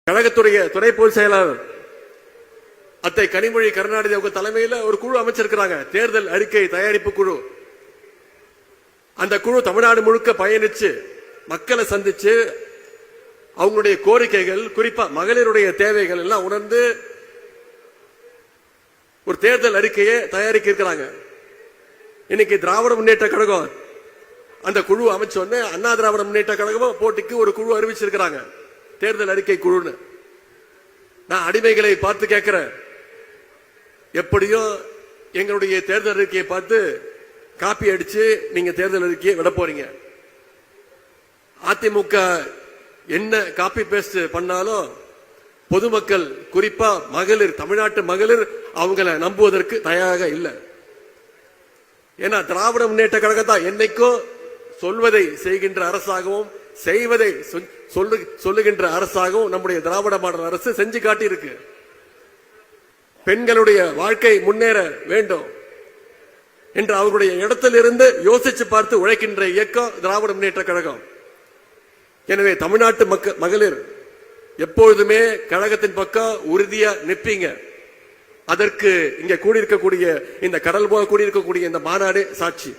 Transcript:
கழகத்துடைய துணை பொதுச் செயலாளர் அத்தை கனிமொழி கருணாநிதி அவங்க தலைமையில் ஒரு குழு அமைச்சிருக்கிறாங்க, தேர்தல் அறிக்கை தயாரிப்பு குழு. அந்த குழு தமிழ்நாடு முழுக்க பயணிச்சு மக்களை சந்திச்சு அவங்களுடைய கோரிக்கைகள், குறிப்பா மகளிருடைய தேவைகள் எல்லாம் உணர்ந்து ஒரு தேர்தல் அறிக்கையை தயாரிக்க இருக்கிறாங்க. இன்னைக்கு திராவிட முன்னேற்ற கழகம் அந்த குழு அமைச்சோன்னு அண்ணா திராவிட முன்னேற்ற கழகமும் போட்டிக்கு ஒரு குழு அறிவிச்சிருக்கிறாங்க, தேர்தல் அறிக்கை குழுன்னு. நான் அடிமைகளை பார்த்து கேட்கிறேன், எப்படியும் எங்களுடைய தேர்தல் அறிக்கையை பார்த்து காப்பி அடிச்சு நீங்க தேர்தல் அறிக்கையை விட போறீங்க. அதிமுக என்ன காப்பி பேஸ்ட் பண்ணாலும் பொதுமக்கள், குறிப்பா மகளிர், தமிழ்நாட்டு மகளிர் அவங்களை நம்புவதற்கு தயாராக இல்லை. ஏன்னா திராவிட முன்னேற்ற கழகம் தான் என்னைக்கும் சொல்வதை செய்கின்ற அரசாகவும் செய்வதை சொல்லுகின்ற அரசாகவும் நம்முடைய திராவிட மாடல் அரசு செஞ்சு காட்டி இருக்கு. பெண்களுடைய வாழ்க்கை முன்னேற வேண்டும் என்று அவர்களுடைய இடத்திலிருந்து யோசிச்சு பார்த்து உழைக்கின்ற இயக்கம் திராவிட முன்னேற்ற கழகம். எனவே தமிழ்நாட்டு மகளிர் எப்பொழுதுமே கழகத்தின் பக்கம் உறுதியா நிற்பீங்க. அதற்கு இங்க கூடியிருக்கக்கூடிய இந்த கடல் போல கூடியிருக்கக்கூடிய இந்த மாநாடு சாட்சி.